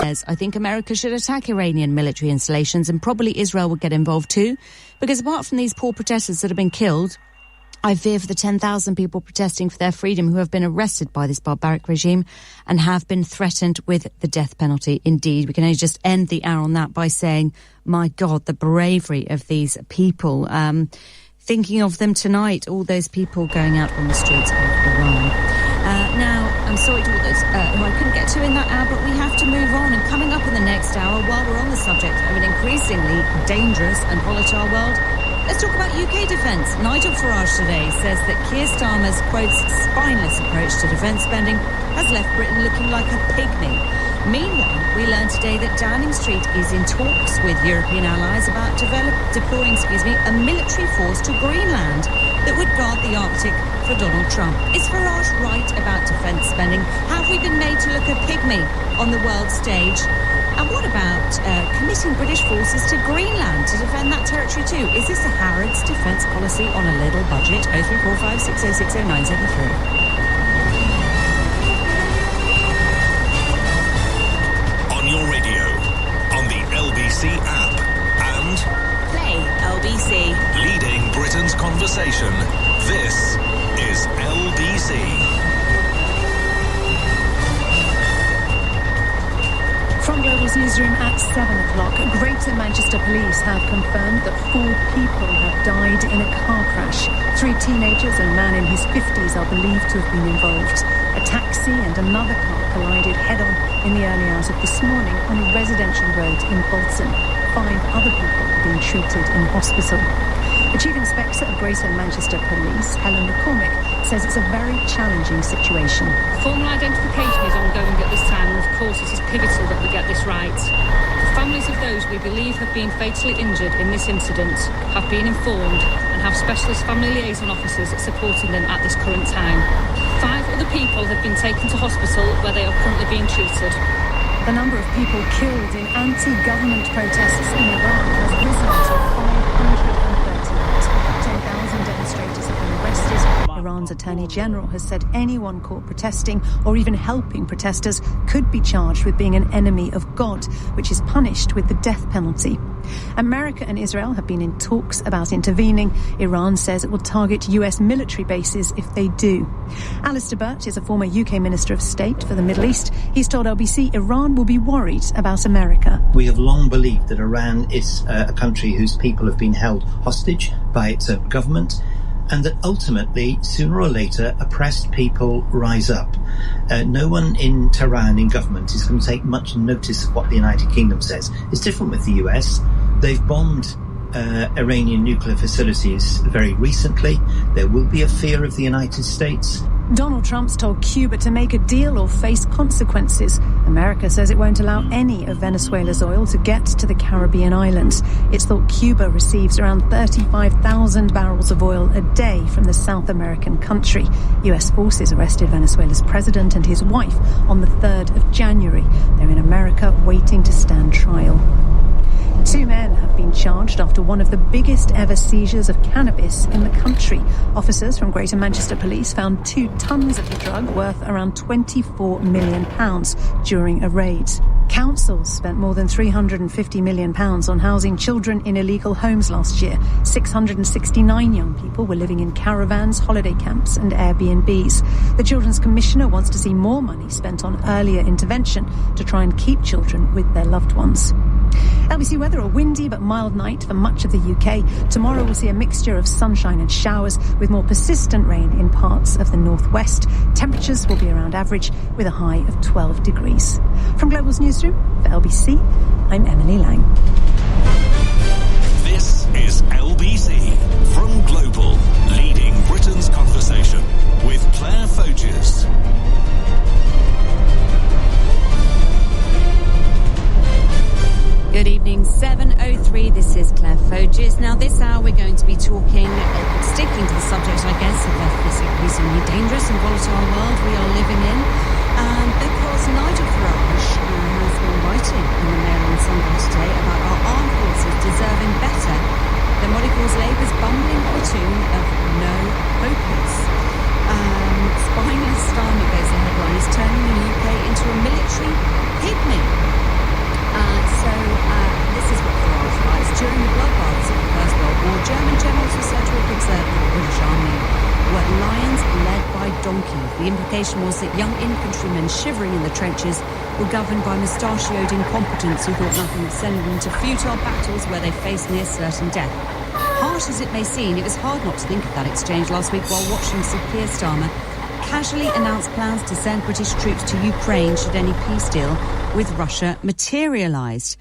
says, I think America should attack Iranian military installations, and probably Israel would get involved too, because apart from these poor protesters that have been killed, I fear for the 10,000 people protesting for their freedom who have been arrested by this barbaric regime and have been threatened with the death penalty. Indeed, we can only just end the hour on that by saying, my God, the bravery of these people. Thinking of them tonight, all those people going out on the streets of Iran. Now, I'm sorry to all those who I couldn't get to in that hour, but we have to move on. And coming up in the next hour, while we're on the subject of an increasingly dangerous and volatile world, let's talk about UK defence. Nigel Farage today says that Keir Starmer's, quotes, spineless approach to defence spending has left Britain looking like a pygmy. Meanwhile, we learned today that Downing Street is in talks with European allies about deploying a military force to Greenland that would guard the Arctic for Donald Trump. Is Farage right about defence spending? Have we been made to look a pygmy on the world stage? And what about committing British forces to Greenland to defend that territory too? Is this a Harrods defence policy on a little budget? 0345 606 0973. Your radio, on the LBC app, and Play LBC. Leading Britain's conversation. This is LBC. From Global's newsroom at 7 o'clock, Greater Manchester Police have confirmed that 4 people have died in a car crash. 3 teenagers and a man in his 50s are believed to have been involved. A taxi and another car collided head-on in the early hours of this morning on a residential road in Bolton. 5 other people have been treated in hospital. The Chief Inspector of Greater Manchester Police, Helen McCormick, says it's a very challenging situation. Formal identification is ongoing at this time, and of course it is pivotal that we get this right. The families of those we believe have been fatally injured in this incident have been informed and have specialist family liaison officers supporting them at this current time. 5 other people have been taken to hospital where they are currently being treated. The number of people killed in anti-government protests in Iran has risen to 538. 10,000 demonstrators have been arrested. Iran's Attorney General has said anyone caught protesting or even helping protesters could be charged with being an enemy of God, which is punished with the death penalty. America and Israel have been in talks about intervening. Iran says it will target US military bases if they do. Alistair Burt is a former UK Minister of State for the Middle East. He's told LBC Iran will be worried about America. We have long believed that Iran is a country whose people have been held hostage by its own government, and that ultimately, sooner or later, oppressed people rise up. No one in Tehran, in government, is going to take much notice of what the United Kingdom says. It's different with the US. They've bombed Iranian nuclear facilities very recently. There will be a fear of the United States. Donald Trump's told Cuba to make a deal or face consequences. America says it won't allow any of Venezuela's oil to get to the Caribbean islands. It's thought Cuba receives around 35,000 barrels of oil a day from the South American country. US forces arrested Venezuela's president and his wife on the 3rd of January. They're in America waiting to stand trial. 2 men have been charged after one of the biggest ever seizures of cannabis in the country. Officers from Greater Manchester Police found 2 tons of the drug worth around £24 million during a raid. Councils spent more than £350 million on housing children in illegal homes last year. 669 young people were living in caravans, holiday camps and Airbnbs. The Children's Commissioner wants to see more money spent on earlier intervention to try and keep children with their loved ones. LBC weather, a windy but mild night for much of the UK. Tomorrow we'll see a mixture of sunshine and showers with more persistent rain in parts of the northwest. Temperatures will be around average with a high of 12 degrees. From Global's newsroom for LBC, I'm Emily Lang. This is LBC from Global, leading Britain's conversation with Claire Foges. Good evening, 7:03. This is Claire Foges. Now, this hour we're going to be talking, sticking to the subject, I guess, of this increasingly dangerous and volatile world we are living in, because Nigel Farage has been writing in the Mail on Sunday today about our armed forces deserving better than what he calls Labour's bumbling platoon of no-hopers. Spineless Starmer, goes the headline, is turning the UK into a military pygmy. The implication was that young infantrymen shivering in the trenches were governed by mustachioed incompetents who thought nothing of sending them to futile battles where they faced near certain death. Harsh as it may seem, it was hard not to think of that exchange last week while watching Sir Keir Starmer casually announce plans to send British troops to Ukraine should any peace deal with Russia materialise.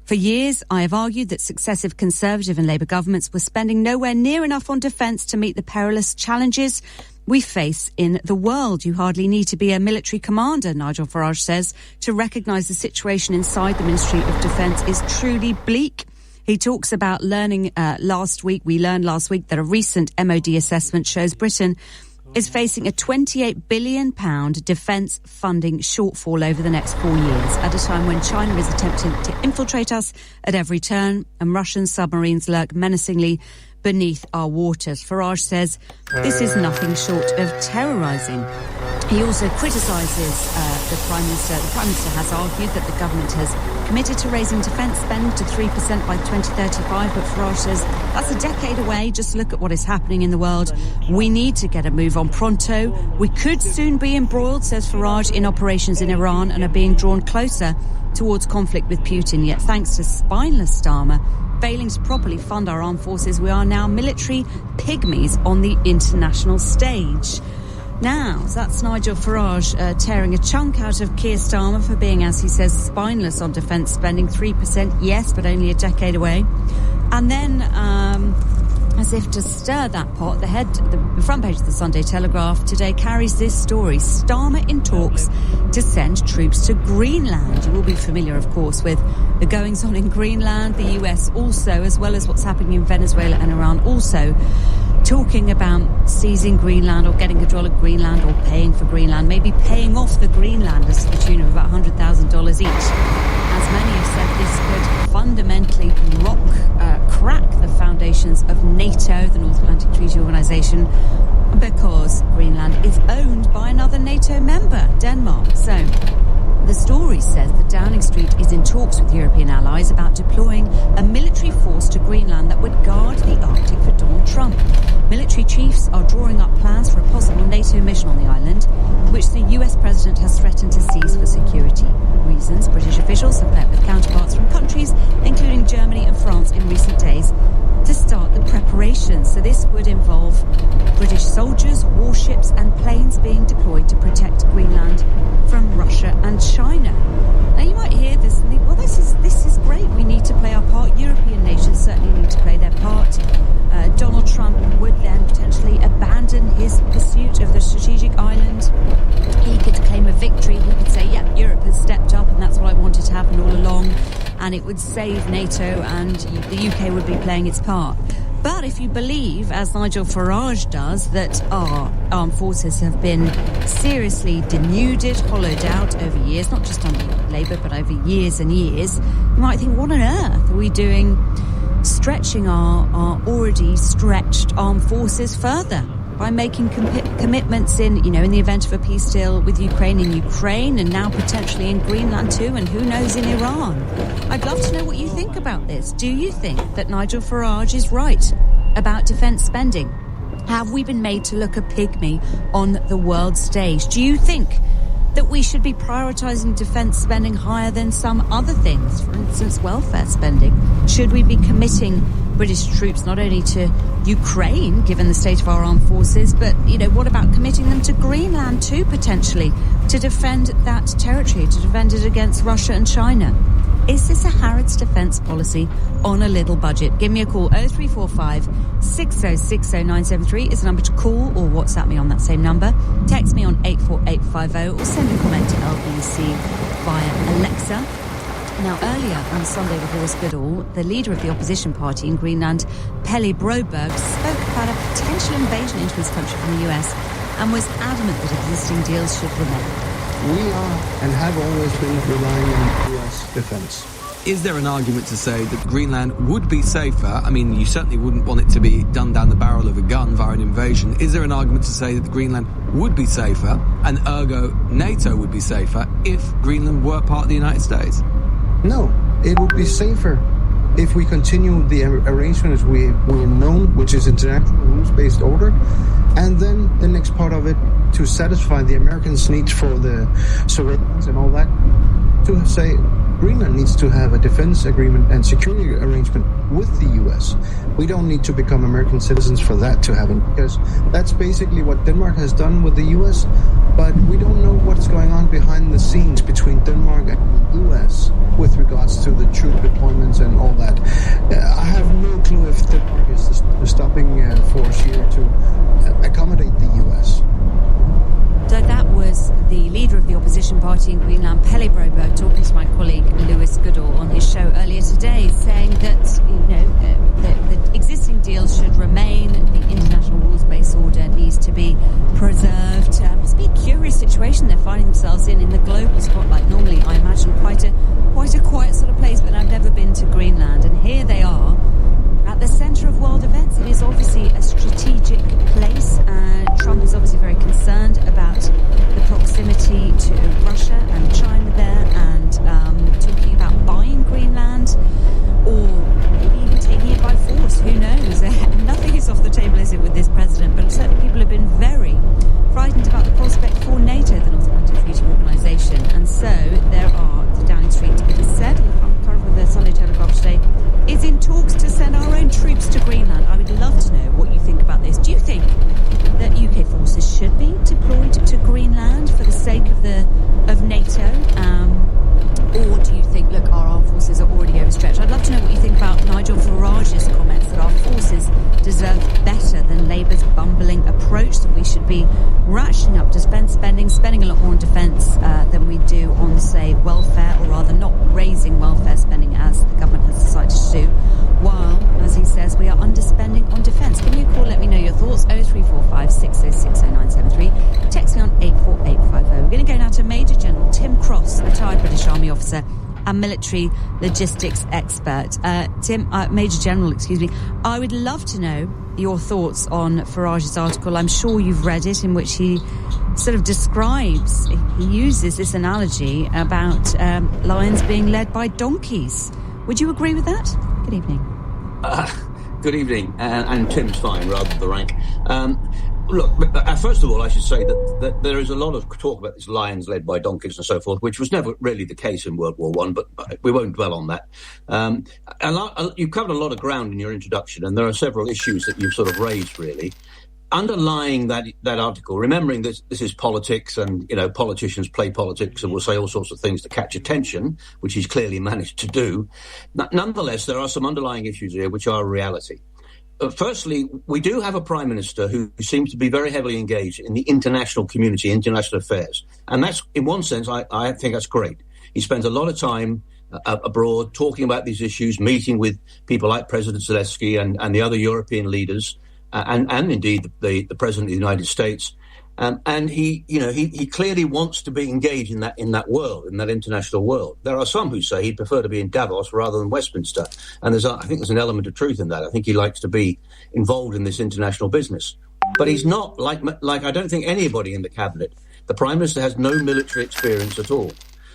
For years, I have argued that successive Conservative and Labour governments were spending nowhere near enough on defence to meet the perilous challenges we face in the world. You hardly need to be a military commander, Nigel Farage says, to recognise the situation inside the Ministry of Defence is truly bleak. He talks about learning last week that a recent MOD assessment shows Britain is facing a £28 billion defence funding shortfall over the next 4 years, at a time when China is attempting to infiltrate us at every turn and Russian submarines lurk menacingly beneath our waters. Farage says this is nothing short of terrorising. He also criticises the Prime Minister. The Prime Minister has argued that the government has committed to raising defence spend to 3% by 2035, but Farage says that's a decade away. Just look at what is happening in the world. We need to get a move on pronto. We could soon be embroiled, says Farage, in operations in Iran and are being drawn closer towards conflict with Putin. Yet thanks to spineless Starmer failing to properly fund our armed forces, we are now military pygmies on the international stage. Now, that's Nigel Farage tearing a chunk out of Keir Starmer for being, as he says, spineless on defence spending. 3%, yes, but only a decade away. And then, as if to stir that pot, the front page of the Sunday Telegraph today carries this story: Starmer in talks to send troops to Greenland. You will be familiar, of course, with the goings-on in Greenland. The US also, as well as what's happening in Venezuela and Iran, also talking about seizing Greenland or getting control of Greenland or paying for Greenland, maybe paying off the Greenlanders to the tune of about $100,000 each. As many have said, this could fundamentally crack the foundations of NATO, the North Atlantic Treaty Organisation, because Greenland is owned by another NATO member, Denmark. So the story says that Downing Street is in talks with European allies about deploying a military force to Greenland that would guard the Arctic for Donald Trump. Military chiefs are drawing up plans for a possible NATO mission on the island, which the US president has threatened to seize for security reasons. British officials have met with counterparts from countries, including Germany and France, in recent days to start the preparations. So this would involve British soldiers, warships and planes being deployed to protect Greenland from Russia and China. Now you might hear this and think, well, this is great. We need to play our part. European nations certainly need to play their part. Donald Trump would then potentially abandon his pursuit of the strategic island. He could claim a victory. He could say, yeah, Europe has stepped up and that's what I wanted to happen all along. And it would save NATO and the UK would be playing its part. But if you believe, as Nigel Farage does, that our armed forces have been seriously denuded, hollowed out over years, not just under Labour, but over years and years, you might think, what on earth are we doing stretching our already stretched armed forces further by making commitments in the event of a peace deal with Ukraine in Ukraine and now potentially in Greenland too, and who knows, in Iran. I'd love to know what you think about this. Do you think that Nigel Farage is right about defence spending? Have we been made to look a pygmy on the world stage? Do you think that we should be prioritising defence spending higher than some other things, for instance, welfare spending? Should we be committing British troops not only to Ukraine, given the state of our armed forces, but, what about committing them to Greenland too, potentially, to defend that territory, to defend it against Russia and China? Is this a Harrods defence policy on a little budget? Give me a call. 0345 6060973 is the number to call, or WhatsApp me on that same number. Text me on 84850 or send a comment to LBC via Alexa. Now, earlier on Sunday before Hospital, the leader of the opposition party in Greenland, Pelle Broberg, spoke about a potential invasion into his country from the US and was adamant that existing deals should remain. We are and have always been relying on US defence. Is there an argument to say that Greenland would be safer? I mean, you certainly wouldn't want it to be done down the barrel of a gun via an invasion. Is there an argument to say that Greenland would be safer, and ergo NATO would be safer, if Greenland were part of the United States? No, it would be safer if we continue the arrangements we're known, which is international rules-based order, and then the next part of it, to satisfy the Americans' needs for the surveillance and all that, to say Greenland needs to have a defense agreement and security arrangement with the U.S. We don't need to become American citizens for that to happen, because that's basically what Denmark has done with the U.S., but we don't know what's going on behind the scenes between Denmark and the U.S. with regards to the troop deployments and all that. I have no clue if Denmark is the stopping force here to accommodate the U.S. So that was the leader of the opposition party in Greenland, Pelle Broberg, talking to my colleague Lewis Goodall on his show earlier today, saying that the existing deals should remain, the international rules-based order needs to be preserved. It must be a curious situation they're finding themselves in the global spotlight. Normally, I imagine quite a quiet sort of place, but I've never been to Greenland, and here they are at the centre of world events. It is obviously a strategic place. Trump is obviously very concerned about the proximity to Russia and China there, and talking about buying Greenland or maybe even taking it by force. Who knows? Nothing is off the table, is it, with this president? But certainly people have been very frightened about the prospect for NATO, the North Atlantic Treaty Organisation. And so there are, the Downing Street, it is said, on the cover of the Sunday Telegraph today, is in talks to send our own troops to Greenland. I would love to know what you think about this. Do you think that UK forces should be deployed to Greenland for the sake of NATO? Or do you think, look, our armed forces are already overstretched? I'd love to know what you think about Nigel Farage's comments that our forces deserve better than Labour's bumbling approach, that we should be ratcheting up defence spending a lot more on defence than we do on, say, welfare, or rather not raising welfare spending as the government has decided to do, while, as he says, we are underspending on defence. Give me a call, let me know your thoughts, 0345 606 0973. Text me on 84850. We're going to go now to Major General Tim Cross, a retired British Army officer and military logistics expert. Major General, I would love to know your thoughts on Farage's article. I'm sure you've read it, in which he sort of describes, he uses this analogy about lions being led by donkeys. Would you agree with that? Good evening. Good evening, and Tim's fine, rather than the rank. Look, first of all, I should say that there is a lot of talk about these lions led by donkeys and so forth, which was never really the case in World War I, but we won't dwell on that. You've covered a lot of ground in your introduction, and there are several issues that you've sort of raised, really. Underlying that article, remembering this is politics, and, politicians play politics and will say all sorts of things to catch attention, which he's clearly managed to do. Nonetheless, there are some underlying issues here which are a reality. Firstly, we do have a Prime Minister who seems to be very heavily engaged in the international community, international affairs. And that's, in one sense, I think that's great. He spends a lot of time abroad talking about these issues, meeting with people like President Zelensky and the other European leaders, and indeed the President of the United States. And he clearly wants to be engaged in that world, in that international world. There are some who say he'd prefer to be in Davos rather than Westminster, and I think there's an element of truth in that. I think he likes to be involved in this international business, but he's not like I don't think anybody in the cabinet. The Prime Minister has no military experience at all.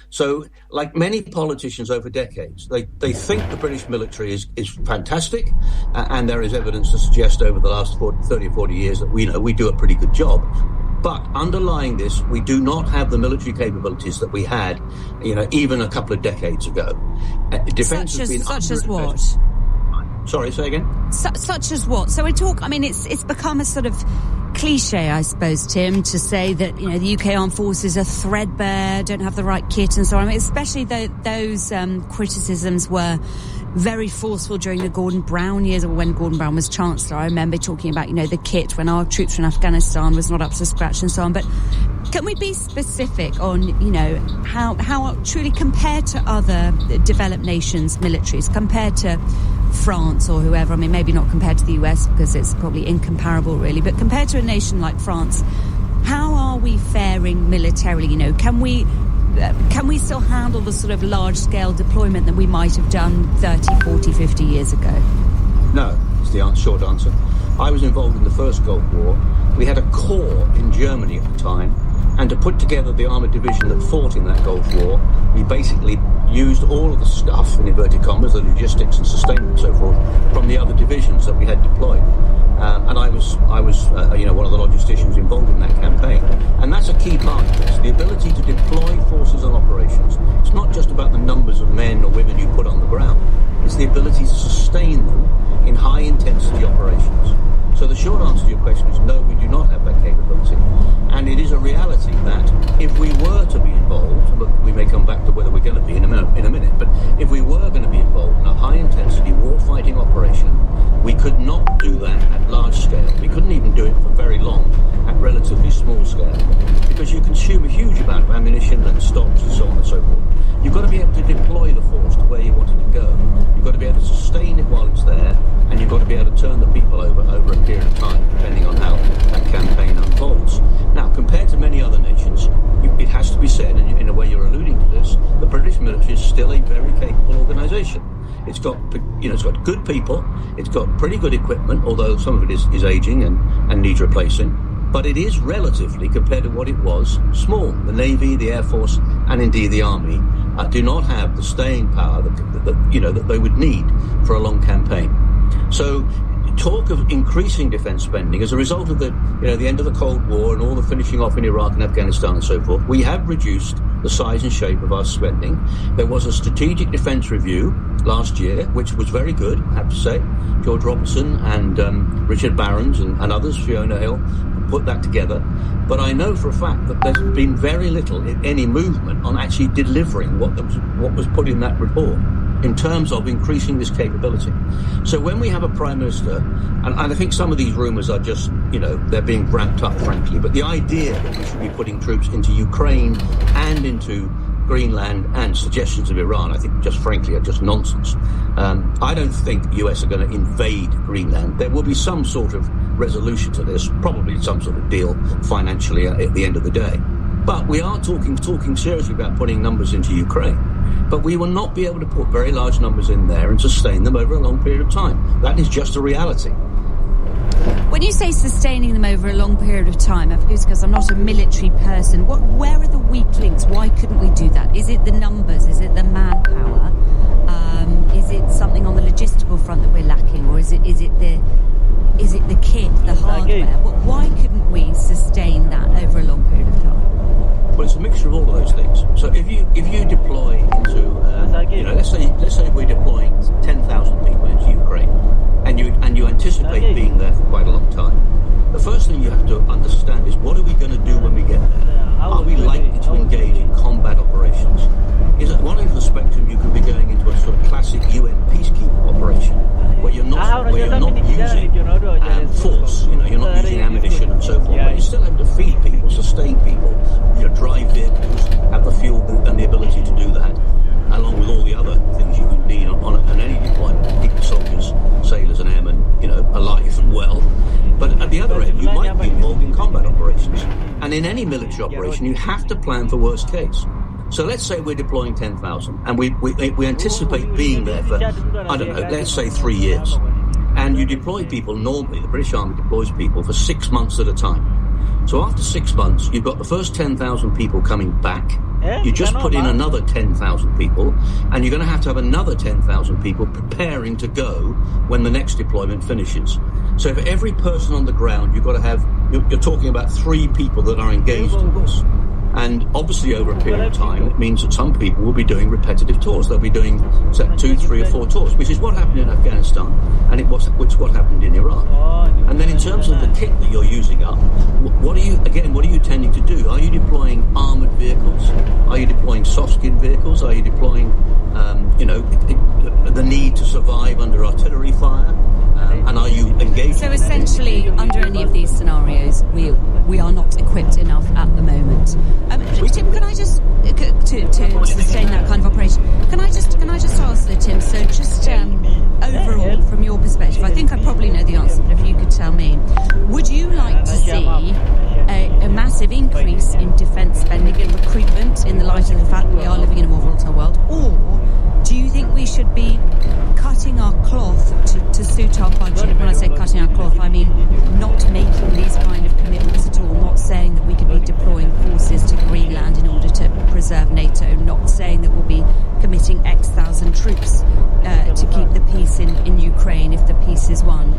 So, like many politicians over decades, they think the British military is fantastic, and there is evidence to suggest over the last 30 or 40 years that we do a pretty good job. But underlying this, we do not have the military capabilities that we had, even a couple of decades ago. Defence has been such as what? Sorry, say again? Such as what? So it's become a sort of cliche, I suppose, Tim, to say that, the UK armed forces are threadbare, don't have the right kit and so on. I mean, especially those criticisms were very forceful during the Gordon Brown years, or when Gordon Brown was Chancellor. I remember talking about, the kit when our troops from Afghanistan was not up to scratch and so on. But can we be specific on, how truly compared to other developed nations' militaries, compared to France or whoever, I mean, maybe not compared to the US because it's probably incomparable really, but compared to a nation like France, how are we faring militarily? Can we still handle the sort of large-scale deployment that we might have done 30, 40, 50 years ago? No, is the short answer. I was involved in the first Gulf War. We had a corps in Germany at the time, and to put together the armoured division that fought in that Gulf War we basically used all of the stuff, in inverted commas, the logistics and sustainment and so forth, from the other divisions that we had deployed. And I was one of the logisticians involved in that campaign. And that's a key part of this, the ability to deploy forces and operations. It's not just about the numbers of men or women you put on the ground. It's the ability to sustain them in high-intensity operations. So the short answer to your question is no, we do not have that capability. And it is a reality that if we were to be involved, look, we may come back to whether we're going to be in a minute, but if we were going to be involved in a high-intensity war-fighting operation, we could not do that at large scale. We couldn't even do it for very long at relatively small scale, because you consume a huge amount of ammunition and stocks and so on and so forth. You've got to be able to deploy the force to where you want it to go. You've got to be able to sustain it while it's there, and you've got to be able to turn the people over a period of time, depending on how that campaign unfolds. Now, compared to many other nations, it has to be said, and in a way you're alluding to this, the British military is still a very capable organisation. It's got good people, it's got pretty good equipment, although some of it is aging and needs replacing. But it is relatively, compared to what it was, small. The Navy, the Air Force, and indeed the Army do not have the staying power that they would need for a long campaign. So talk of increasing defence spending as a result of the end of the Cold War and all the finishing off in Iraq and Afghanistan and so forth, we have reduced the size and shape of our spending. There was a strategic defence review last year, which was very good, I have to say. George Robertson and Richard Barrons and others, Fiona Hill, put that together. But I know for a fact that there's been very little, any movement on actually delivering what was put in that report in terms of increasing this capability. So when we have a Prime Minister, and I think some of these rumours are just, they're being ramped up, frankly, but the idea that we should be putting troops into Ukraine and into Greenland and suggestions of Iran, I think just frankly are just nonsense. I don't think the US are going to invade Greenland. There will be some sort of resolution to this, probably some sort of deal financially at the end of the day. But we are talking seriously about putting numbers into Ukraine. But we will not be able to put very large numbers in there and sustain them over a long period of time. That is just a reality. When you say sustaining them over a long period of time, because I'm not a military person, where are the weak links? Why couldn't we do that? Is it the numbers? Is it the manpower? Is it something on the logistical front that we're lacking, or is it the kit, the hardware? Why couldn't we sustain that over a long period of time? Well, it's a mixture of all of those things. So if you deploy into, let's say we're deploying 10,000 people into Ukraine, and you anticipate being there for quite a long time. The first thing you have to understand is, what are we going to do when we get there? Are we likely to engage in combat operations? Is at one end of the spectrum you could be going into a sort of classic UN peacekeeping operation, where you're not using force, you're not using ammunition and so forth, but you still have to feed people, sustain people, drive vehicles, have the fuel and the ability to do that, along with all the other things you would need on any deployment, keep the soldiers, sailors and airmen, alive and well. But at the other end, you might be involved in combat operations. And in any military operation, you have to plan for worst case. So let's say we're deploying 10,000 and we anticipate being there for, let's say 3 years. And you deploy people normally, the British Army deploys people for 6 months at a time. So after 6 months, you've got the first 10,000 people coming back. You just put in another 10,000 people, and you're going to have another 10,000 people preparing to go when the next deployment finishes. So for every person on the ground, you've got to have, you're talking about 3 people that are engaged in this. And obviously over a period of time, it means that some people will be doing repetitive tours. They'll be doing 2, 3 or 4 tours, which is what happened in Afghanistan, and which what happened in Iraq. And then in terms of the kit that you're using up, what are you tending to do? Are you deploying armoured vehicles? Are you deploying soft-skin vehicles? Are you deploying, the need to survive under artillery fire? And are you engaged? So essentially, under any of these scenarios, we are not equipped enough at the moment. Tim, can I just to sustain that kind of operation? Can I just ask though, Tim? So just overall, from your perspective, I think I probably know the answer, but if you could tell me, would you like to see a massive increase in defence spending and recruitment in the light of the fact that we are living in a more volatile world, or do you think we should be cutting our cloth to suit our budget? When I say cutting our cloth, I mean not making these kind of commitments at all, not saying that we could be deploying forces to Greenland in order to preserve NATO, not saying that we'll be committing X thousand troops to keep the peace in Ukraine if the peace is won.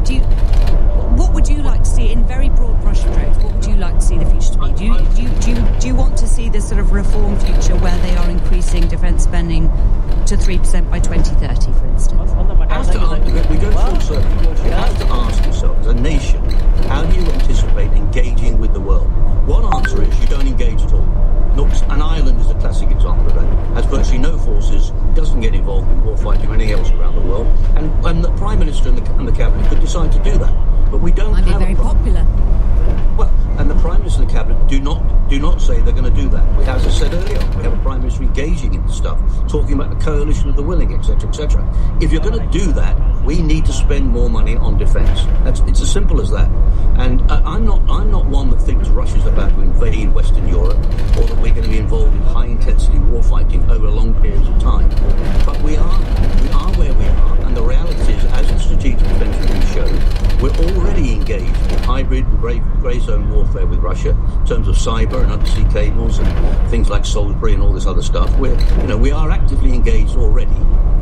What would you like to see in very broad brush strokes? What would you like to see the future to be? Do you want to see this sort of reform future where they are increasing defence spending to 3% by 2030, for instance? We go full circle. You have to ask yourself, as a nation, how do you anticipate engaging with the world? One answer is you don't engage at all. And Ireland is a classic example of that. Has virtually no forces, doesn't get involved in warfighting or anything else around the world, and the Prime Minister and the Cabinet could decide to do that. But we don't have very popular. Well, and the Prime Minister and the Cabinet do not say they're going to do that. As I said earlier, we have a Prime Minister engaging in stuff, talking about the coalition of the willing, etc., etc. If you're going to do that, we need to spend more money on defence. It's as simple as that. And I'm not one that thinks Russia's about to invade Western Europe, or that we're going to be involved in high-intensity warfighting over long periods of time. But we are where we are, and the reality is, as the Strategic Defence Review showed, we're already engaged in hybrid and grey zone warfare with Russia in terms of cyber and undersea cables and things like Salisbury and all this other stuff. We are actively engaged already,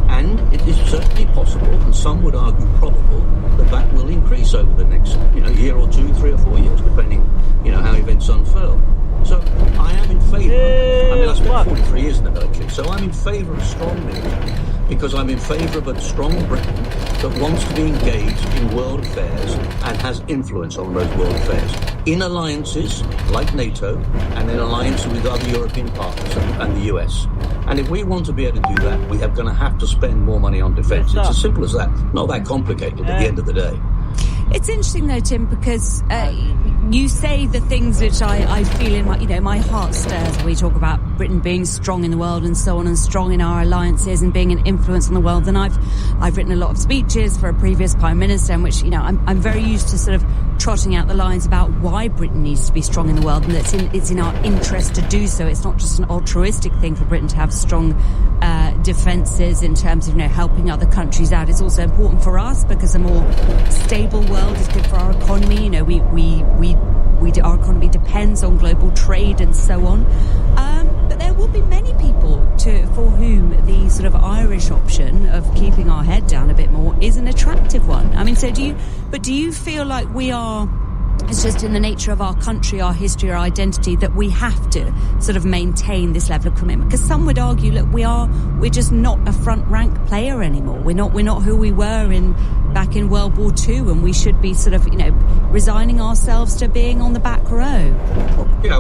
and it is certainly possible, and some would argue probable, that will increase over the next year or 2, 3 or 4 years, depending how events unfurl. So I am in favour. I spent 43 years in the military, so I'm in favour of strong military, because I'm in favour of a strong Britain that wants to be engaged in world affairs and has influence on those world affairs in alliances like NATO and in alliances with other European partners and the US. And if we want to be able to do that, we are going to have to spend more money on defence. It's as simple as that. Not that complicated at the end of the day. It's interesting though, Tim, because you say the things which I feel in my heart stirs when we talk about Britain being strong in the world and so on, and strong in our alliances and being an influence on the world. And I've written a lot of speeches for a previous Prime Minister in which, I'm very used to sort of trotting out the lines about why Britain needs to be strong in the world, and that it's in our interest to do so. It's not just an altruistic thing for Britain to have strong defences in terms of helping other countries out. It's also important for us because a more stable world is good for our economy. Our economy depends on global trade and so on. But there will be many people for whom the sort of Irish option of keeping our head down a bit more is an attractive one. Do you feel like it's just in the nature of our country, our history, our identity, that we have to sort of maintain this level of commitment? Because some would argue, look, we're just not a front rank player anymore. We're not who we were back in World War II, and we should be sort of resigning ourselves to being on the back row.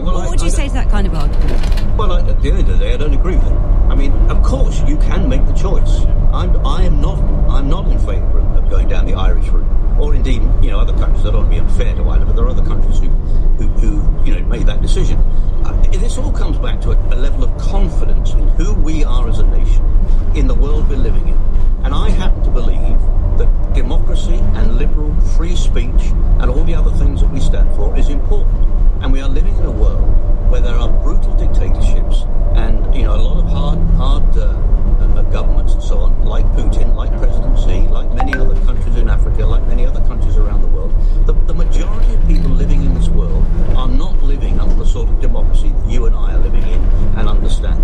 What would you say to that kind of argument? Well, at the end of the day, I don't agree with it. Of course, you can make the choice. I'm not in favour of going down the Irish route, or indeed, other countries. I don't want to be unfair to Ireland, but there are other countries who made that decision. This all comes back to a level of confidence in who we are as a nation, in the world we're living in. And I happen to believe that democracy and liberal free speech and all the other things that we stand for is important. And we are living in a world where there are brutal dictatorships and a lot of hard governments and so on, like Putin, like President Xi, like many other countries in Africa, like many other countries around the world. The majority of people living in this world are not living under the sort of democracy that you and I are living in and understand.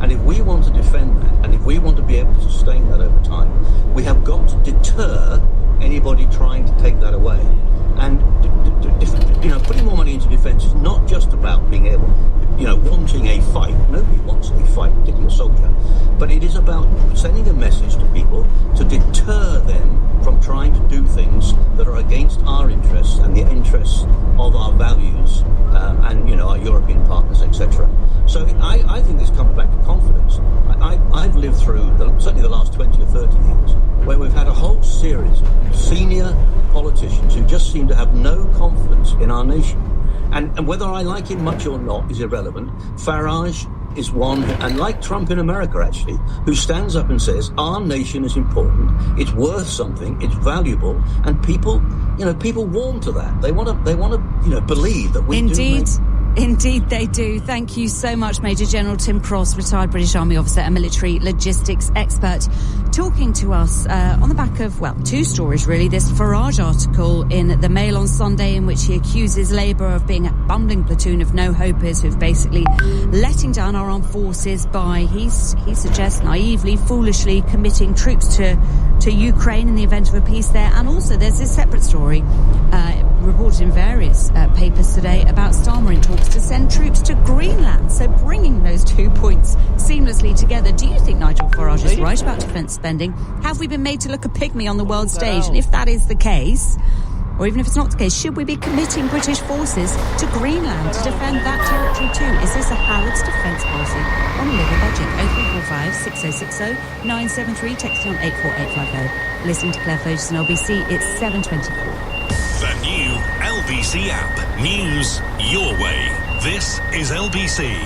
And if we want to defend that, and if we want to be able to sustain that over time, we have got to deter anybody trying to take that away. And putting more money into defence is not just about being able, wanting a fight. Nobody wants a fight, particularly a soldier. But it is about sending a message to people to deter them from trying to do things that are against our interests and the interests of our values and our European partners, etc. So I think this comes back to confidence. I've lived through certainly the last 20 or 30 years where we've had a whole series of senior politicians who just seem to have no confidence in our nation. And whether I like him much or not is irrelevant. Farage is one, and like Trump in America, actually, who stands up and says, our nation is important, it's worth something, it's valuable, and people warm to that. They want to believe that we Indeed. Indeed they do. Thank you so much, Major General Tim Cross, retired British Army officer and military logistics expert, talking to us on the back of, well, two stories really. This Farage article in the Mail on Sunday in which he accuses Labour of being a bumbling platoon of no-hopers who've basically letting down our armed forces by, he suggests, naively, foolishly committing troops to Ukraine in the event of a peace there. And also there's this separate story reported in various papers today about Starmer in talks to send troops to Greenland. So bringing those 2 points seamlessly together, do you think Nigel Farage is right about defence spending? Have we been made to look a pygmy on the world stage? And if that is the case, or even if it's not the case, should we be committing British forces to Greenland to defend that territory too? Is this a Howard's defence policy on a Labour budget? 0345 6060 973, texting on 84850. Listening to Claire Ferguson on LBC, it's 7:24. The new LBC app. News your way. This is LBC.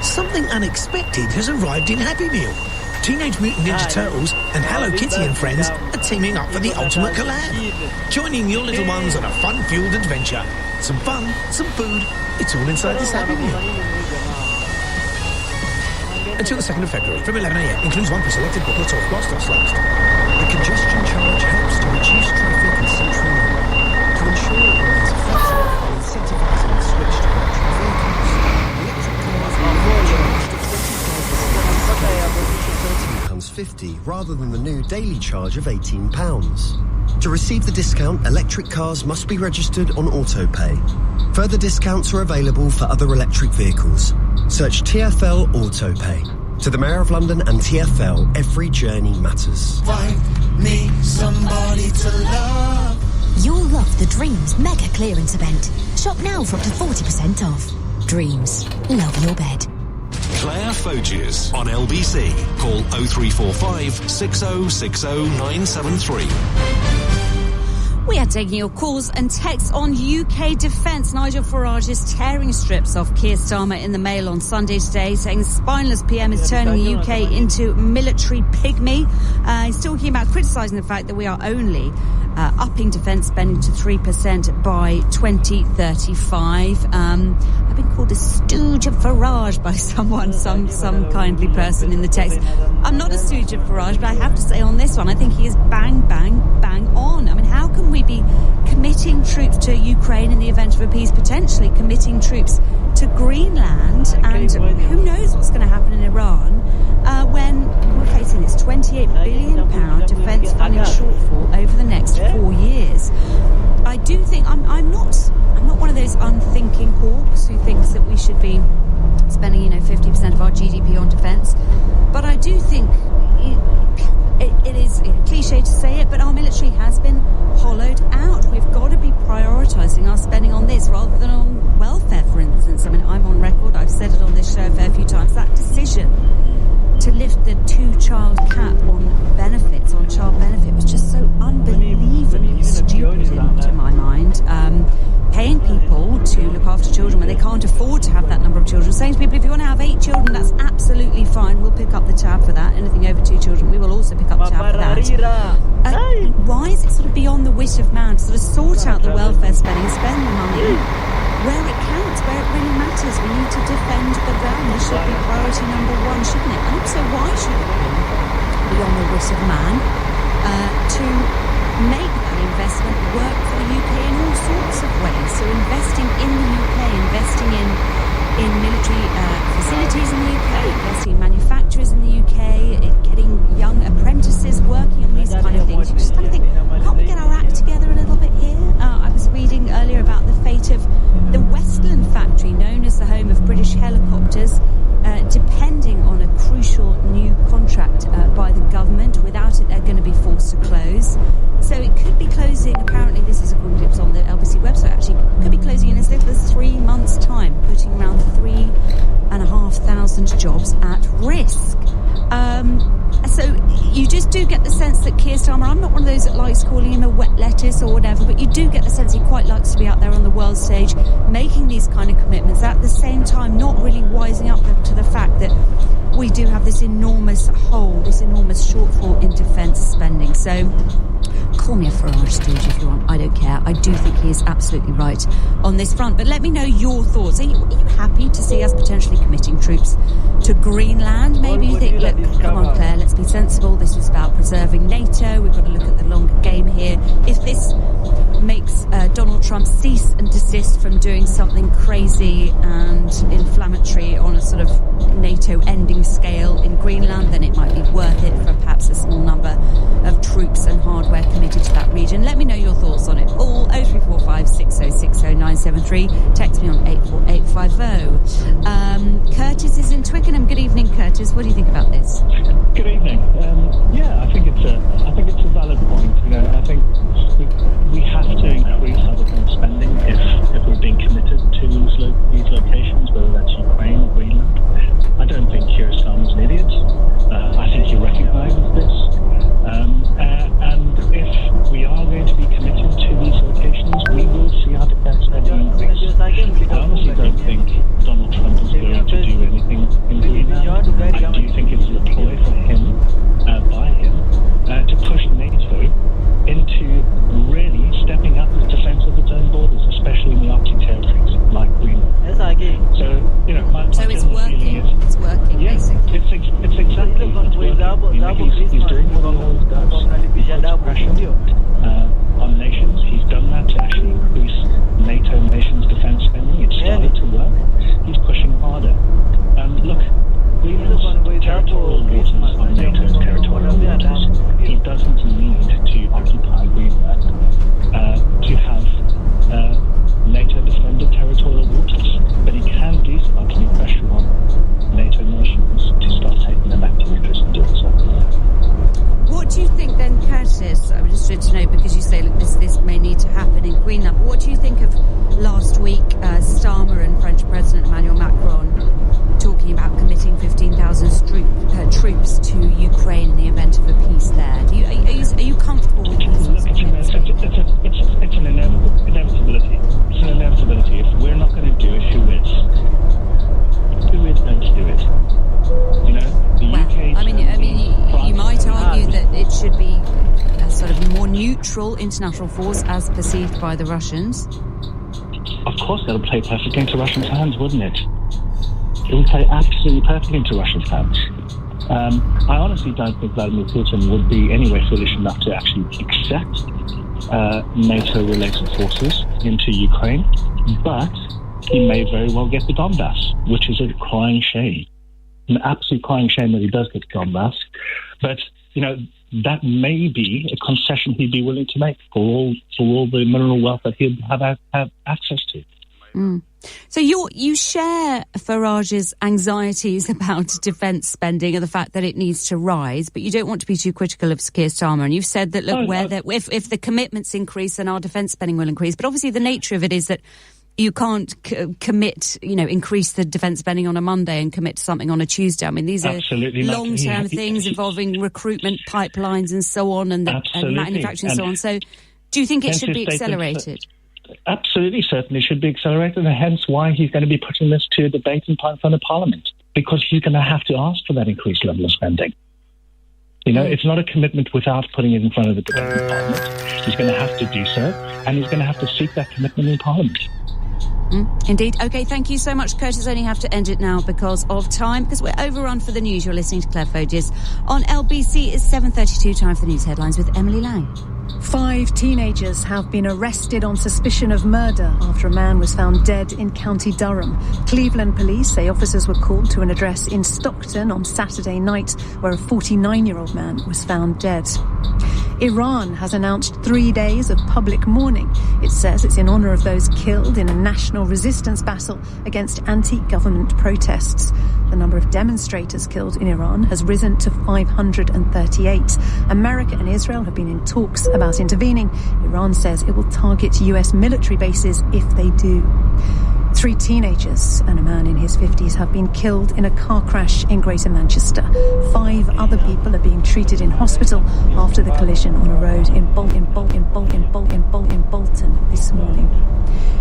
Something unexpected has arrived in Happy Meal. Teenage Mutant Ninja Turtles and Hello Kitty and friends are teaming up for the ultimate collab. Joining your little ones on a fun-fueled adventure. Some fun, some food, it's all inside this Happy Meal. Until the 2nd of February, from 11 a.m. Includes one pre-selected booklet or while stocks last. The congestion charge helps to reduce traffic in central London. To ensure it remains effective by incentivising the switch to electric vehicles, electric cars are more charged at £25.50 rather than the new daily charge of £18. To receive the discount, electric cars must be registered on AutoPay. Further discounts are available for other electric vehicles. Search TfL AutoPay. To the Mayor of London and TfL, every journey matters. Find me somebody to love. You'll love the Dreams Mega Clearance Event. Shop now for up to 40% off. Dreams. Love your bed. Claire Foges on LBC. Call 0345 6060 973. We are taking your calls and texts on UK defence. Nigel Farage is tearing strips off Keir Starmer in the Mail on Sunday today, saying the spineless PM is turning the UK into military pygmy. He's talking about criticising the fact that we are only upping defence spending to 3% by 2035. I've been called a stooge of Farage by someone, some kindly person in the text. I'm not a stooge of Farage, but I have to say on this one, I think he is bang, bang, bang on. I mean, how can we be committing troops to Ukraine in the event of a peace, potentially committing troops to Greenland, and who knows what's going to happen in Iran when we're facing this £28 billion defence funding shortfall over the next 4 years? I do think I'm not one of those unthinking hawks who thinks that we should be spending 50% of our GDP on defence, but I do think it is cliche to say it, but our military has been hollowed out. We've got to be prioritising our spending on this rather than on welfare, for instance. I mean, I'm on record, I've said it on this show a fair few times, that decision to lift the 2-child cap on benefits, on child benefit, was just so unbelievably stupid to my mind. Paying people to look after children when they can't afford to have that number of children. Saying to people, if you want to have 8 children, that's absolutely fine. We'll pick up the tab for that. Anything over 2 children, we will also pick up the tab for that. Why is it sort of beyond the wit of man to sort of sort out the welfare spending, spend the money where it counts, where it really matters? We need to defend the realm. This should be priority number 1, shouldn't it? And also, why should it be beyond the wit of man to make that investment work for the UK in all sorts of ways? So investing in the UK, investing in military facilities in the UK, investing in manufacturers in the UK, getting young apprentices working on these kind of things. You just kind of think, can't we get our act together a little bit here? I was reading earlier about the fate of the Westland factory, known as the home of British helicopters, depending on a crucial new contract by the government. Without it, they're going to be forced to close. So it could be closing, apparently this is according to on the LBC website, actually, could be closing in as little as 3 months' time, putting around 3,500 jobs at risk. So you just do get the sense that Keir Starmer, I'm not one of those that likes calling him a wet lettuce or whatever, but you do get the sense he quite likes to be out there on the world stage making these kind of commitments, at the same time not really wising up to the fact that we do have this enormous hole, this enormous shortfall in defence spending. So call me a Farage stooge if you want, I don't care. I do think he is absolutely right on this front. But let me know your thoughts. Are you happy to see us potentially committing troops to Greenland? Maybe you think, look, come on, Claire, let's be sensible. This is about preserving NATO. We've got to look at the longer game here. If this makes Donald Trump cease and desist from doing something crazy and inflammatory on a sort of NATO ending scale in Greenland, then it might be worth it for perhaps a small number of troops and hardware committed to that region. Let me know your thoughts on it. All 0345 6060 973. Text me on 84850. Curtis is in Twickenham. Good evening, Curtis. What do you think about this? Good evening. I think it's a valid point. I think we have to increase our defence spending if we're being committed to these locations, whether that's Ukraine or Greenland. I don't think Keir Starmer's an idiot. I think he recognises this. And if we are going to be committed to these locations, we will see our defence spending increase. I honestly don't think Donald Trump is going to do anything in Greenland. I do think it's a ploy for him, by him, to push NATO into really stepping up the defence of its own borders, especially in the Arctic territories like Greenland. So, my it's working. It's working. Yes, it's exactly what's working. He's doing what he always does. He puts pressure on nations. He's done that to actually increase NATO nations' defence spending. It started to work. He's pushing harder. Look, Greenland's territorial waters are NATO's territorial waters. He doesn't need to occupy Greenland to have NATO-defended territorial waters, but he can do so by putting pressure on NATO nations to start taking an active interest in doing so. What do you think then, Curtis? I would just like to know, because you say, look, this may need to happen in Greenland. But what do you think of last week, Starmer and French President Emmanuel Macron talking about committing 15,000 troops to Ukraine in the event of a peace there? Are you comfortable with these? Look, it's an inevitability. It's an inevitability. If we're not going to do it, who is? Who is going to do it? The UK. You might argue that it should be a sort of more neutral international force as perceived by the Russians. Of course, that would play perfectly into Russians' hands, wouldn't it? It would play absolutely perfectly into Russia's hands. I honestly don't think Vladimir Putin would be anyway foolish enough to actually accept NATO-related forces into Ukraine, but he may very well get the Donbass, which is a crying shame. An absolute crying shame that he does get the Donbass. But, that may be a concession he'd be willing to make for all the mineral wealth that he'd have access to. Mm. So you share Farage's anxieties about defence spending and the fact that it needs to rise, but you don't want to be too critical of Keir Starmer. And you've said that, look, if the commitments increase, then our defence spending will increase. But obviously the nature of it is that you can't commit, increase the defence spending on a Monday and commit to something on a Tuesday. I mean, these are long-term things involving recruitment pipelines and so on, and manufacturing and so on. So do you think it should be accelerated? Absolutely, certainly should be accelerated, and hence why he's going to be putting this to a debate in front of Parliament, because he's going to have to ask for that increased level of spending. It's not a commitment without putting it in front of the debate in Parliament. He's going to have to do so, and he's going to have to seek that commitment in Parliament. Indeed. Okay, thank you so much, Curtis. I only have to end it now because of time, because we're overrun for the news. You're listening to Claire Foges on LBC. It's 7:32, time for the news headlines with Emily Lang. 5 teenagers have been arrested on suspicion of murder after a man was found dead in County Durham. Cleveland police say officers were called to an address in Stockton on Saturday night where a 49-year-old man was found dead. Iran has announced 3 days of public mourning. It says it's in honour of those killed in a national resistance battle against anti-government protests. The number of demonstrators killed in Iran has risen to 538. America and Israel have been in talks about intervening. Iran says it will target US military bases if they do. 3 teenagers and a man in his 50s have been killed in a car crash in Greater Manchester. 5 other people are being treated in hospital after the collision on a road in Bolton this morning.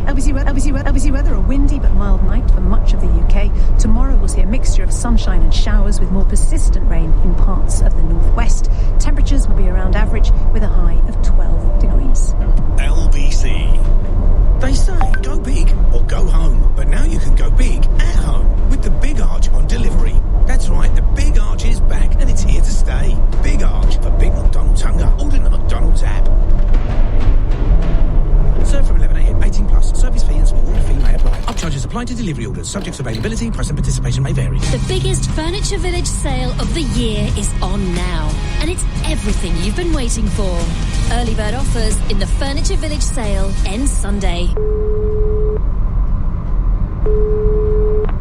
LBC weather, a windy but mild night for much of the UK. Tomorrow we'll see a mixture of sunshine and showers with more persistent rain in parts of the northwest. Temperatures will be around average with a high of 12 degrees. LBC. They say go big or go home, but now you can go big at home with the Big Arch on delivery. That's right, the Big Arch is back and it's here to stay. Big Arch for big McDonald's hunger. Order the McDonald's app. Serve from 11 a.m. 18 plus. Service fee and small order fee may apply. Upcharges apply to delivery orders. Subject to availability. Price and participation may vary. The biggest Furniture Village sale of the year is on now, and it's everything you've been waiting for. Early bird offers in the Furniture Village sale ends Sunday.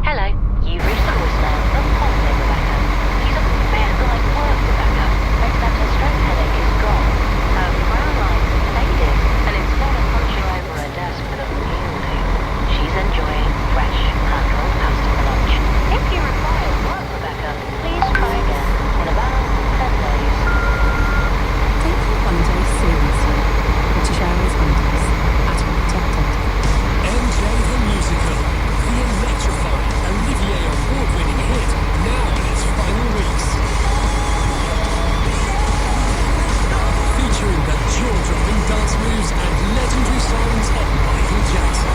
Hello, you've reached the voicemail of Holiday Rebecca. She's a bit like work Rebecca, except her stroke headache is gone. Her brown lines have faded, and instead of punching over her desk with a meal do, she's enjoying fresh handled pasta for lunch. If you require work Rebecca, please try again in about 10 days. Take your holiday seriously. British Airways Holidays. At protected. MJ the Musical. The electrifying Olivier award-winning hit, now in its final weeks. Featuring the jaw-dropping dance moves and legendary songs of Michael Jackson.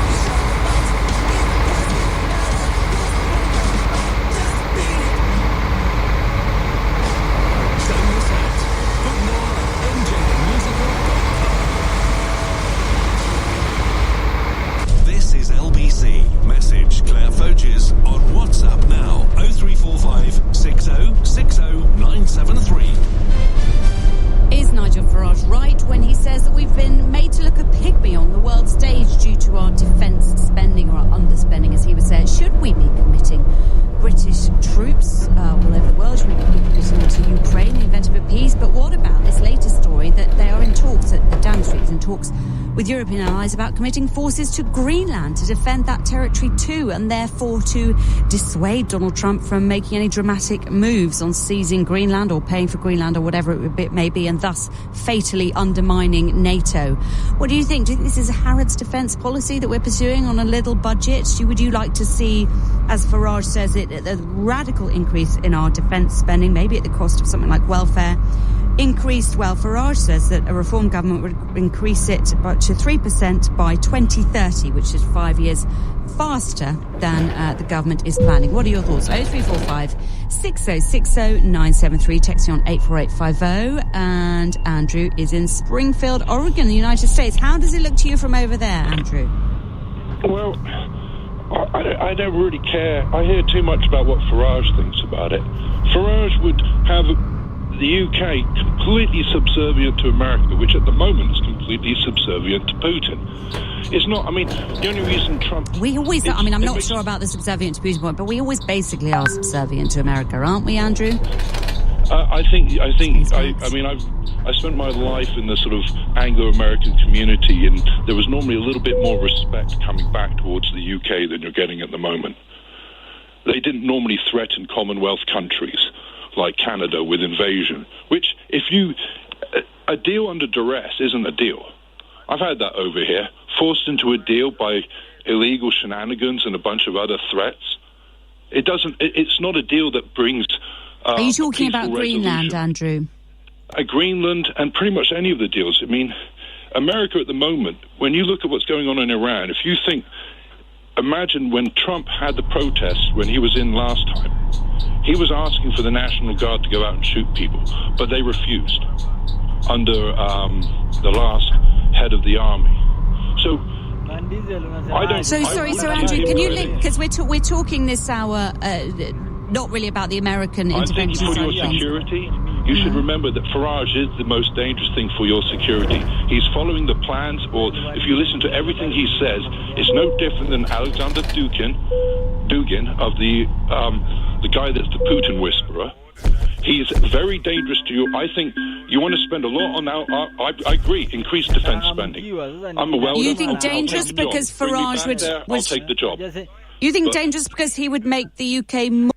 Don't miss out. Book more at mjthemusical.com. This is LBC. Message Claire Foges on WhatsApp now. 0345 60 60 973. Is Nigel Farage right when he says that we've been made to look a pygmy on the world stage due to our defence spending, or our underspending, as he would say? Should we be committing British troops all over the world? Should we be committing to Ukraine, the event of a peace? But what about this latest story that they are in talks, that the Downing Street is in talks with European allies about committing forces to Greenland to defend that territory too, and therefore to dissuade Donald Trump from making any dramatic moves on seizing Greenland or paying for Greenland or whatever it may be, and thus fatally undermining NATO. What do you think? Do you think this is a Harrods defence policy that we're pursuing on a little budget? Would you like to see, as Farage says it, a radical increase in our defence spending, maybe at the cost of something like welfare? Increased, well, Farage says that a reform government would increase it to 3% by 2030, which is 5 years faster than the government is planning. What are your thoughts? 0345 6060 973, texting on 84850. And Andrew is in Springfield, Oregon, the United States. How does it look to you from over there, Andrew? Well, I don't really care. I hear too much about what Farage thinks about it. Farage would have the UK completely subservient to America, which at the moment is completely subservient to Putin. It's not, I mean, the only reason Trump... We always, I'm not sure about the subservient to Putin point, but we always basically are subservient to America, aren't we, Andrew? I spent my life in the sort of Anglo-American community, and there was normally a little bit more respect coming back towards the UK than you're getting at the moment. They didn't normally threaten Commonwealth countries like Canada with invasion, which a deal under duress isn't a deal. I've had that over here, forced into a deal by illegal shenanigans and a bunch of other threats. It's not a deal that brings... Are you talking about Greenland, Andrew? Greenland and pretty much any of the deals. I mean, America at the moment, when you look at what's going on in Iran, if you think... Imagine when Trump had the protests when he was in last time. He was asking for the National Guard to go out and shoot people, but they refused under the last head of the army. So, I don't... So, Andrew, can you link... Because we're talking this hour... not really about the American intervention. I think for your security, you should remember that Farage is the most dangerous thing for your security. He's following the plans, or if you listen to everything he says, it's no different than Alexander Dugin of the guy that's the Putin whisperer. He is very dangerous to you. I think you want to spend a lot on now. I agree. Increase defence spending. I'm a welder. You think dangerous because Farage would... I'll take the job. You think dangerous because he would make the UK more...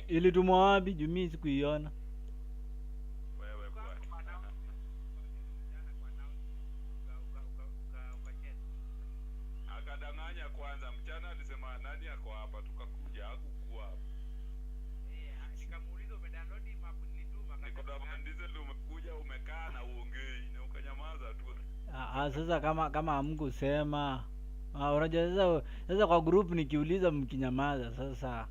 Ilitumwa wapi juu mimi sikuiona. Akadanganya kwanza mchana alisema nani yako hapa tukakuja hakukuwa hapa. Nikamuuliza umedownload map nilituma akadanganya ndizo umekuja umekaa na uongei na ukanyamaza tu. Sasa kama hamkusema. Unajua sasa kwa group nikiuliza mkinyamaza sasa.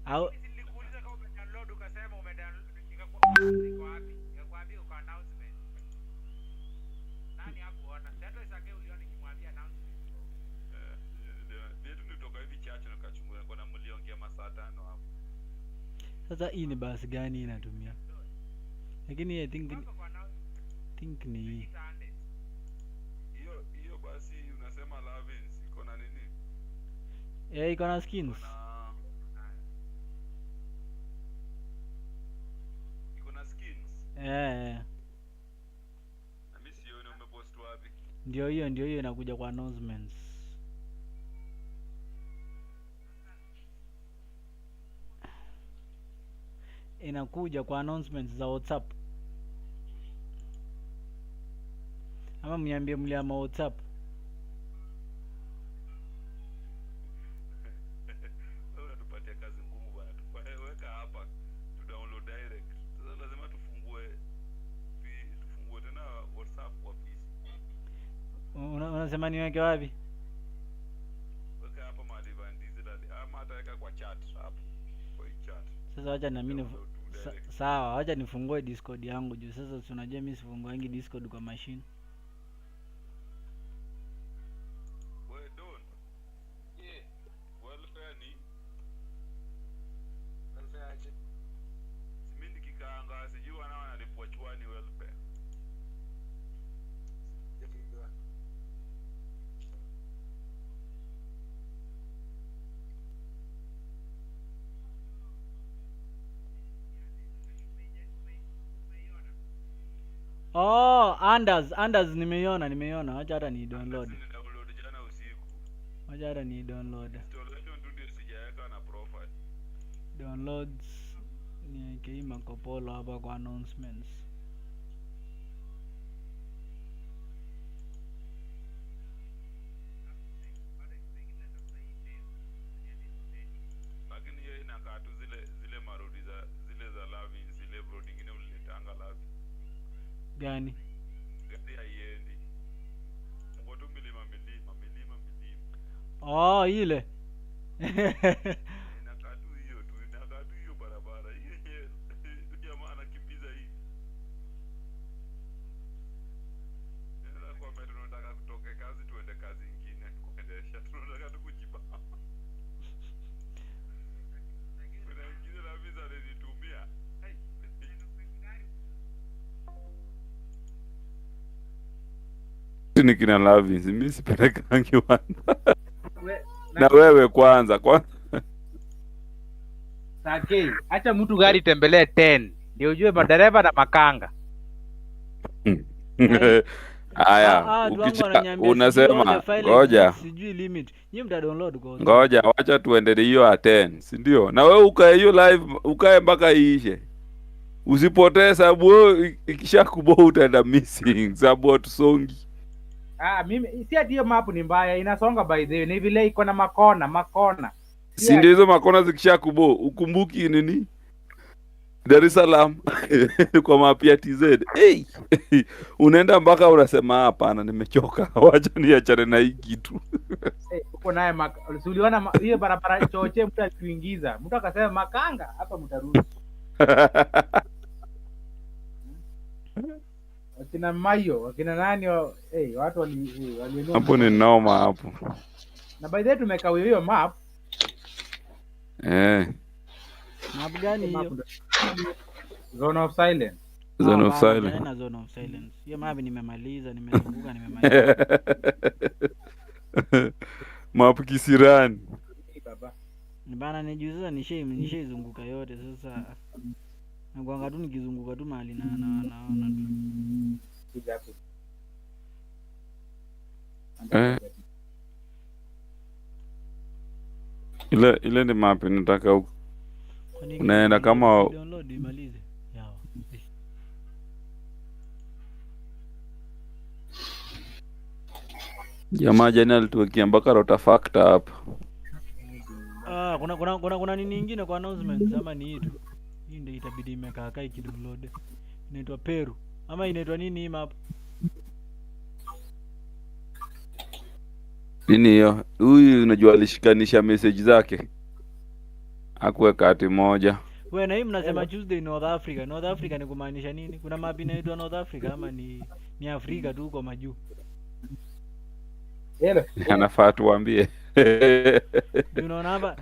Au nilikuuliza kama umedownload ukasema umedownload nikakwambia wapi? Nikakwambia uko announcement. Nani hakuona? Sasa isake uliona kimwambia announcement. Ndio nitoka hivi chache nikachungulia kuna mliongea masaa 5 hapo. Sasa hii ni basi gani inatumia? Lakini I think ni hiyo basi unasema Lavins iko na nini? Iko na skins. Mimi sioni umepost wapi? Ndio hiyo inakuja kwa announcements. Inakuja kwa announcements za WhatsApp. Ama mniambie mliama WhatsApp. Wewe tupatie kazi ngumu bwana. Weka hapa tu download direct. Sasa lazima tufungue tena WhatsApp kwa PC. Unasema niweke wapi? Weka hapa mahali vandizi ama hata weka kwa chat hapo. Kwa chat. Sasa acha na mimi sawa, acha nifungue Discord yangu juu sasa tunajua mimi sifunguangi Discord kwa machine. Wewe don. Yeah. Welfare ni. Welfare aje. Simindi kikaanga sijui wanaona nalipwa chwani welfare. Oh, Anders nimeiona. Acha hata ni download. Jana usiku. Acha hata ni download. Installation tu ndio sijaweka na profile. Downloads ni Marcopolo hapa kwa announcements. Lakini yeye inakaa tu zile marodi zile za lavi zile road nyingine uliletanga lavi. Gani? Gari haiendi. Mko tu milima. Oh, ile. Inakaa tu hiyo barabara. Yeye jamaa anakimbiza hii. Ndio kwa mbele tunataka kutoka kazi tuende kazi nyingine kuendesha. Tunataka tu kujipa. Kuna ingine la visa nilitumia. Ni kina Lavins, mimi sipelekangi wana. Na wewe kwanza. Sake, acha mtu gari tembelee 10. Ndio ujue madereva na makanga. Haya, unasema ngoja. Sijui limit. Nyinyi mta download kwa. Ngoja, wacha tuendelee hiyo 10, si ndio? Na wewe ukae hiyo live, ukae mpaka iishe. Usipotee sababu wewe ikishakubo utaenda missing sababu hatusongi. Mimi si ati hiyo map ni mbaya, inasonga by the way. Ni vile iko na makona. Si ndio hizo makona zikishakubo, ukumbuki nini? Dar es Salaam kwa map ya TZ. Hey, unaenda mpaka unasema hapana nimechoka. Wacha niachane na hii kitu. Uko naye uliona hiyo barabara choche mtu akiingiza. Mtu akasema makanga, hapa mtarudi. Wakina Mayo, wakina nani watu walienua. Hapo ni noma hapo. Na by the way tumekawia hiyo map. Map gani hiyo? Zone of silence. Zone of Hapana, silence. jana zone of silence. Hiyo map nimemaliza, nimezunguka nimemaliza. Map kisirani. Bana nijuzi sasa nishaizunguka yote sasa. Nakuanga tu nikizunguka tu mahali naona tu. Ile ni map nataka unaenda kama download imalize. Yawa. Jamaa jana alituwekea mpaka rota factor hapa. Kuna nini nyingine kwa announcements ama ni hitu? Hii ndio itabidi imekaa kai kidownload. Inaitwa Peru. Ama inaitwa nini hii map? Nini hiyo? Huyu unajua alishikanisha message zake. Hakuweka hati moja. Wewe na hii mnasema Tuesday North Africa. North Africa ni kumaanisha nini? Kuna map inaitwa North Africa ama ni Afrika tu kwa majuu? Anafaa tuambie. Unaona hapa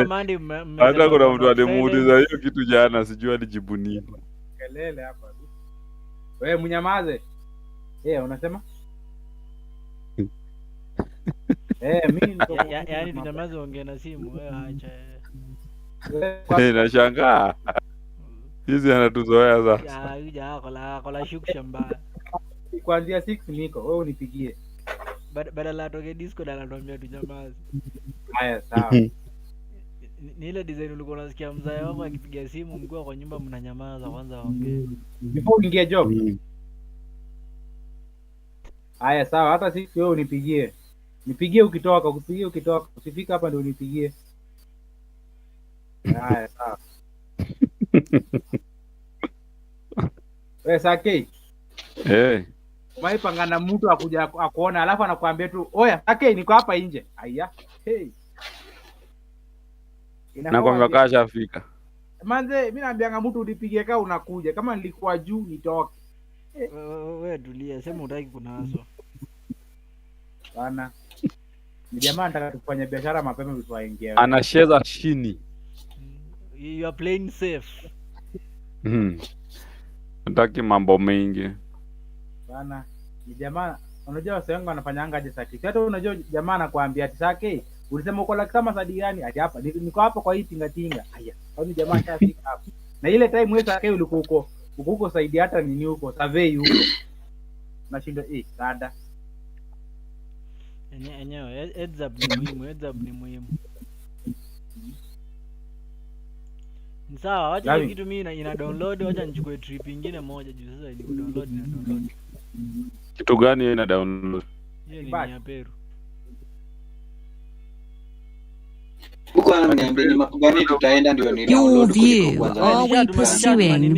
mandi hata kuna mtu alimuuliza hiyo kitu jana, sijui alijibu nini. Kelele hapa. Wewe mnyamaze. Unasema? Mimi niko yaani tunyamaze ongea na simu. Wewe acha. Nashangaa. Hizi anatuzoea sasa. Ya kola shuksha mbaya. Kuanzia 6 niko, wewe unipigie. Badala atoke Discord anatuambia tunyamaze. Haya sawa. Ni ile design ulikuwa unasikia mzee wako akipiga simu mkuu kwa nyumba mnanyamaza kwanza ongee. Before uingie job. Haya sawa, hata sisi wewe unipigie. Nipigie ukitoka, usifika hapa ndio unipigie. Haya sawa. Wewe Sake. Maipangana mtu akuja akuona alafu anakuambia tu, "Oya, Sake niko hapa nje." Aya. Hey. Nakwambia kashafika. Manze, mimi naambianga mtu unipigie kama unakuja. Kama nilikuwa juu nitoke. Wewe tulia, sema utaki kunaswa. Bana. Ni jamaa anataka tufanye biashara mapema vitu aingie. Anacheza chini. You are playing safe. Nataki mambo mengi. Bana, ni jamaa unajua wase wangu wanafanyanga aje Sake. Hata unajua jamaa anakuambia ati Sake, ulisema uko la kama sadi gani? Ati hapa niko hapa kwa hii tinga. Haya. Au ni jamaa shafika hapa. Na ile time wewe Sake ulikuwa huko saidi hata nini huko, survey huko. Nashinda dada. Enyewe heads up ni muhimu. Sawa, wacha hiyo kitu mimi ina download, wacha nichukue trip nyingine moja juu sasa ni download na download. Kitu gani ina download? Hiyo ni ya Peru. Your view, are we pursuing,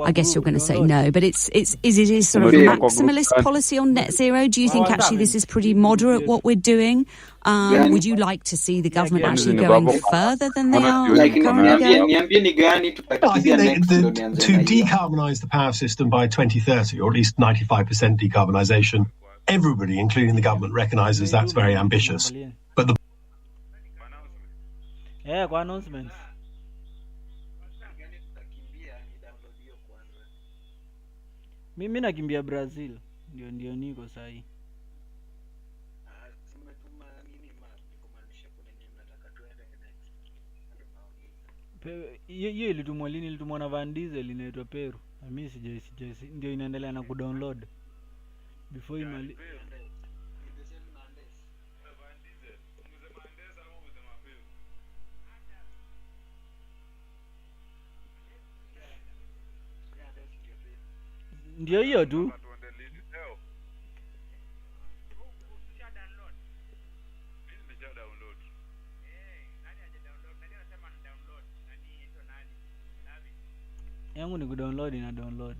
I guess you're going to say no, but is it sort of maximalist policy on net zero? Do you think actually this is pretty moderate what we're doing? Would you like to see the government actually going further than they are currently going? I think to decarbonise the power system by 2030, or at least 95% decarbonisation, everybody, including the government, recognises that's very ambitious. But the kwa announcements. Mimi nakimbia Brazil. Ndio niko sahi. Hiyo ilitumwa lini? Ilitumwa na Van Diesel, inaitwa Peru. Mimi sijai ndio inaendelea na kudownload. Before imali ndio hiyo tu. Yangu ni kudownload na download.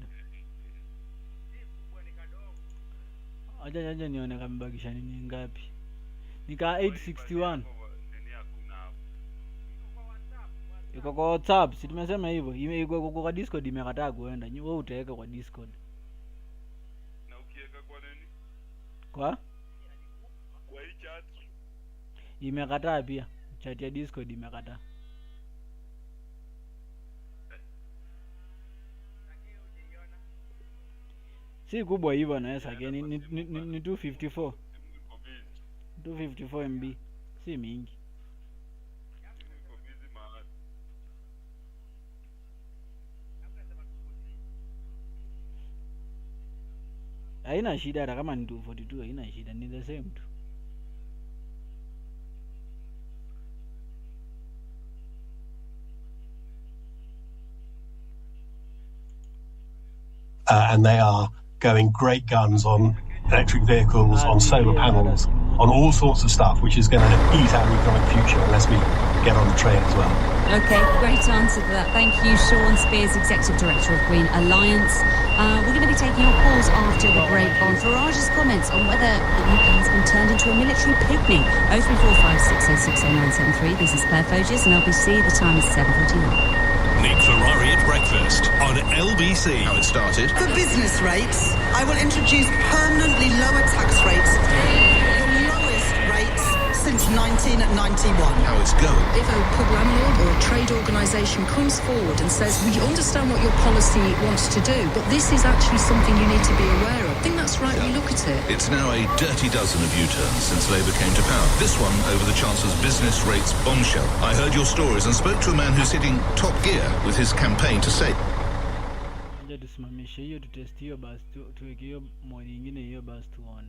Acha nione kama mbakisha nini ngapi. Nika 861. Iko kwa WhatsApp, si tumesema hivyo. Iko kwa Discord imekataa kuenda. Wewe utaweka kwa Discord. Na ukiweka kwa nini? Kwa hii chat. Imekataa pia. Chat ya Discord imekataa. Si kubwa hivyo na sake ni 254. 254 MB. Si mingi. Haina shida hata kama ni 242, haina shida, ni the same tu. And they are going great guns on electric vehicles, on solar panels, on all sorts of stuff, which is going to eat our economic future unless we get on the train as well. Okay, great answer to that. Thank you, Sean Spears, Executive Director of Green Alliance. We're going to be taking your calls after the break on Farage's comments on whether the UK has been turned into a military picnic. 03456060973. This is Claire Foges and LBC. The time is 7:49. Nick Ferrari at breakfast on LBC. How it started. For business rates, I will introduce permanently lower tax rates. The lowest rates since 1991. How it's going. If a pub landlord or a trade organisation comes forward and says, we understand what your policy wants to do, but this is actually something you need to be aware of, I think that's right, we look at it. It's now a dirty dozen of U-turns since Labour came to power. This one over the Chancellor's business rates bombshell. I heard your stories and spoke to a man who's hitting top gear with his campaign to save. Tusimamishe hiyo, tutesti hiyo basi, tuweke hiyo moja nyingine hiyo basi tuone.